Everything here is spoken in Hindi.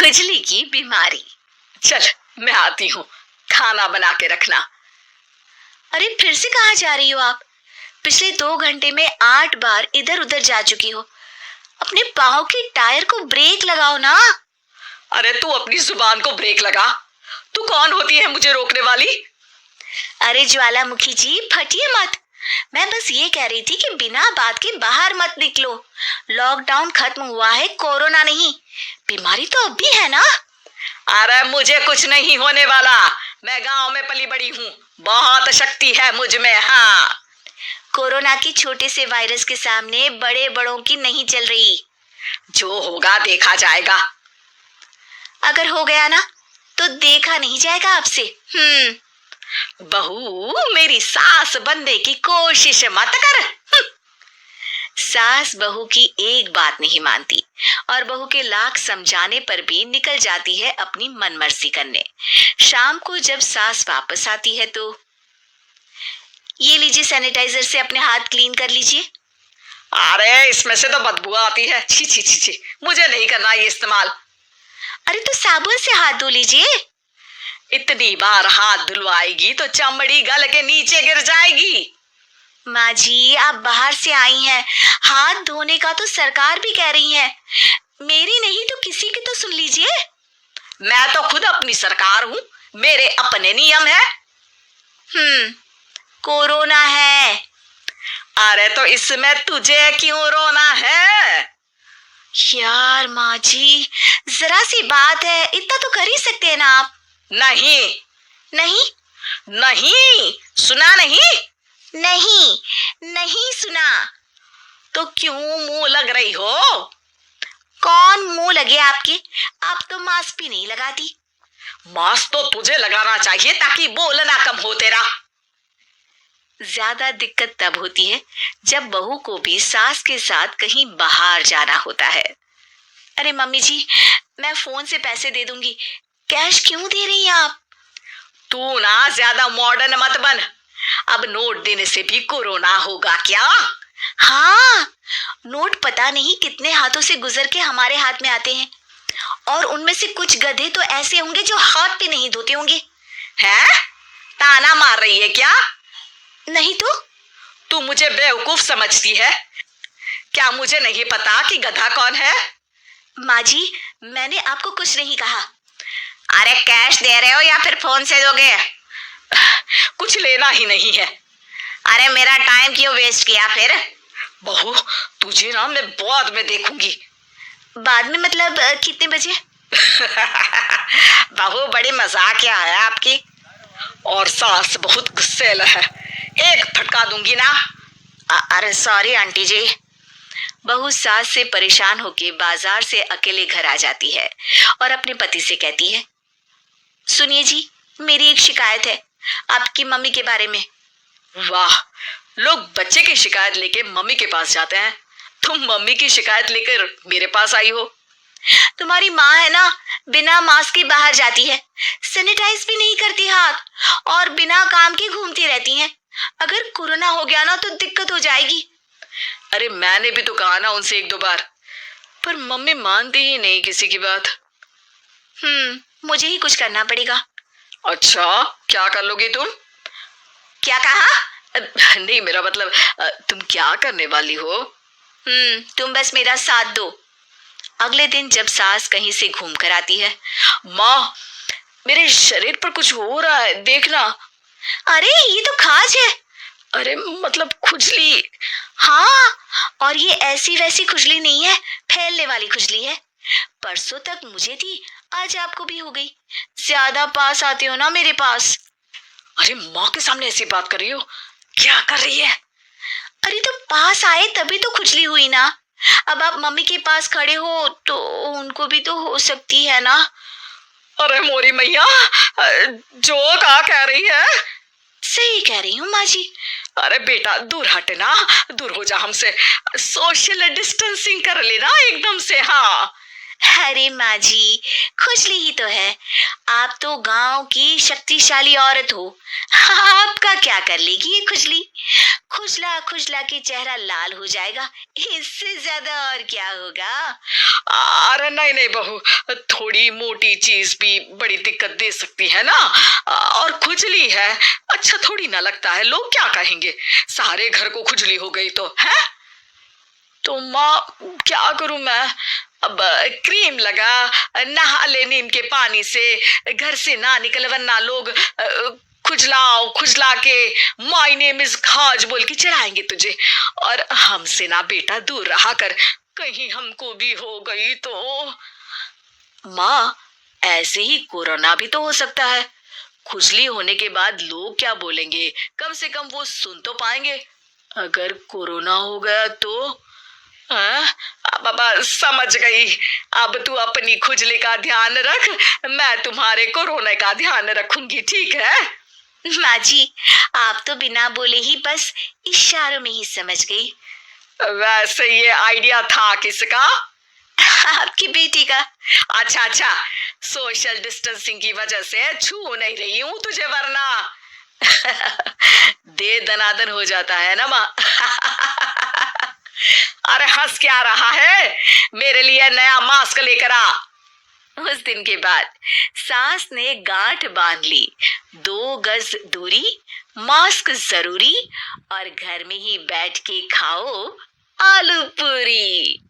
बिजली की बीमारी। चल मैं आती हूँ, खाना बना के रखना। अरे फिर से कहाँ जा रही हो आप? पिछले 2 घंटे में 8 बार इधर उधर जा चुकी हो। अपने पाँव के टायर को ब्रेक लगाओ ना। अरे तू अपनी जुबान को ब्रेक लगा। तू कौन होती है मुझे रोकने वाली? अरे ज्वालामुखी जी, फटिए मत। मैं बस ये कह रही थी कि बिना बात के बाहर मत निकलो। लॉकडाउन खत्म हुआ है, कोरोना नहीं। बीमारी तो अब भी है ना। अरे मुझे कुछ नहीं होने वाला। मैं गांव में पली बड़ी हूँ, बहुत शक्ति है मुझ में। हाँ, कोरोना के छोटे से वायरस के सामने बड़े बड़ों की नहीं चल रही। जो होगा देखा जाएगा। अगर हो गया ना तो देखा नहीं जाएगा आपसे। बहू, मेरी सास बनने की कोशिश मत कर। सास बहू की एक बात नहीं मानती और बहू के लाख समझाने पर भी निकल जाती है अपनी मनमर्जी करने। शाम को जब सास वापस आती है तो ये लीजिए, सैनिटाइजर से अपने हाथ क्लीन कर लीजिए। अरे इसमें से तो बदबू आती है। छी छी छी छी, मुझे नहीं करना ये इस्तेमाल। अरे तो साबुन से हाथ धो लीजिए। इतनी बार हाथ धुलवाएगी तो चमड़ी गल के नीचे गिर जाएगी। माँ जी, आप बाहर से आई हैं, हाथ धोने का तो सरकार भी कह रही है। मेरी नहीं तो किसी की तो सुन लीजिए। मैं तो खुद अपनी सरकार हूँ, मेरे अपने नियम है। कोरोना है। अरे तो इसमें तुझे क्यों रोना है? यार माँ जी, जरा सी बात है, इतना तो कर ही सकते हैं ना आप। नहीं नहीं नहीं, सुना नहीं? नहीं नहीं सुना। तो क्यों मुंह लग रही हो? कौन मुंह लगे आपके? आप तो मास्क भी नहीं लगाती। मास्क तो तुझे लगाना चाहिए ताकि बोलना कम हो तेरा। ज्यादा दिक्कत तब होती है जब बहू को भी सास के साथ कहीं बाहर जाना होता है। अरे मम्मी जी, मैं फोन से पैसे दे दूंगी, कैश क्यों दे रही हैं आप? तू ना ज्यादा मॉडर्न मत बन। अब नोट देने से भी कोरोना होगा क्या? हाँ, नोट पता नहीं कितने हाथों से गुजर के हमारे हाथ में आते हैं, और उनमें से कुछ गधे तो ऐसे होंगे जो हाथ भी नहीं धोते होंगे। हैं? ताना मार रही है क्या? नहीं तो। तू मुझे बेवकूफ समझती है क्या? मुझे नहीं पता कि गधा कौन है? माँ जी, मैंने आपको कुछ नहीं कहा। अरे कैश दे रहे हो या फिर फोन से दोगे? कुछ लेना ही नहीं है। अरे मेरा टाइम क्यों वेस्ट किया फिर? बहू, तुझे ना मैं बाद में देखूंगी। बाद में मतलब कितने बजे? बहू बड़ी मजाकिया है आपकी, और सास बहुत गुस्सेल है, एक फटका दूंगी ना। अरे सॉरी आंटी जी। बहू सास से परेशान होके बाजार से अकेले घर आ जाती है और अपने पति से कहती है, सुनिए जी, मेरी एक शिकायत है आपकी मम्मी के बारे में। वाह, लोग बच्चे की शिकायत लेके मम्मी के पास जाते हैं, तुम मम्मी की शिकायत लेकर मेरे पास आई हो। तुम्हारी माँ है ना, बिना मास्क के बाहर जाती है, सैनिटाइज भी नहीं करती हाथ, और बिना काम के घूमती रहती हैं। अगर कोरोना हो गया ना तो दिक्कत हो जाएगी। अरे मैंने भी तो कहा ना उनसे 1-2 बार, पर मम्मी मानती ही नहीं किसी की बात। मुझे ही कुछ करना पड़ेगा। अच्छा, क्या कर लोगी तुम? क्या कहा? नहीं, मेरा मतलब तुम क्या करने वाली हो? तुम बस मेरा साथ दो। अगले दिन जब सास कहीं से घूम कर आती है, माँ, मेरे शरीर पर कुछ हो रहा है, देखना। अरे ये तो खाज है। अरे मतलब खुजली। हाँ, और ये ऐसी वैसी खुजली नहीं है, फैलने वाली खुजली है। परसों तक मुझे थी, आज आपको भी हो गई। ज्यादा पास आते हो ना मेरे पास। अरे माँ के सामने ऐसी बात कर रही हो? क्या कर रही है? अरे तो पास आए तभी तो खुजली हुई ना। अब आप मम्मी के पास खड़े हो तो उनको भी तो हो सकती है ना। अरे मोरी मैया, जो क्या कह रही है? सही कह रही हूँ माँ जी। अरे बेटा, दूर हटना, दूर हो जा हमसे, सोशल डिस्टेंसिंग कर लेना एकदम से। हाँ, अरे माँ जी, खुजली ही तो है। आप तो गांव की शक्तिशाली औरत हो। आपका क्या कर लेगी ये खुजली? खुजला खुजला के चेहरा लाल हो जाएगा, इससे ज्यादा और क्या होगा? अरे नहीं नहीं बहू, थोड़ी मोटी चीज भी बड़ी दिक्कत दे सकती है ना। और खुजली है, अच्छा थोड़ी ना लगता है, लोग क्या कहेंगे? सारे घर को खुजली हो गई तो है। तो माँ क्या करूं मैं? अब क्रीम लगा, नहा ले नीम के पानी से, घर से ना निकल वरना लोग खुजलाओ खुजला के माय नेम इज खाज बोल के चढ़ाएंगे तुझे। और हमसे ना बेटा दूर रहा कर, कहीं हमको भी हो गई तो। माँ ऐसे ही कोरोना भी तो हो सकता है। खुजली होने के बाद लोग क्या बोलेंगे, कम से कम वो सुन तो पाएंगे। अगर कोरोना हो गया तो। हाँ, बाबा समझ गई। अब तू अपनी खुजली का ध्यान रख, मैं तुम्हारे कोरोना का ध्यान रखूंगी, ठीक है? माँ जी, आप तो बिना बोले ही बस इशारों में ही समझ गई। वैसे ये आइडिया था किसका? आपकी बेटी का। अच्छा अच्छा, सोशल डिस्टेंसिंग की वजह से छू नहीं रही हूँ तुझे वरना दे दनादन हो जाता है ना माँ। अरे हंस क्या रहा है? मेरे लिए नया मास्क लेकर आ। उस दिन के बाद सास ने गांठ बांध ली। 2 गज दूरी, मास्क जरूरी, और घर में ही बैठ के खाओ आलू पूरी।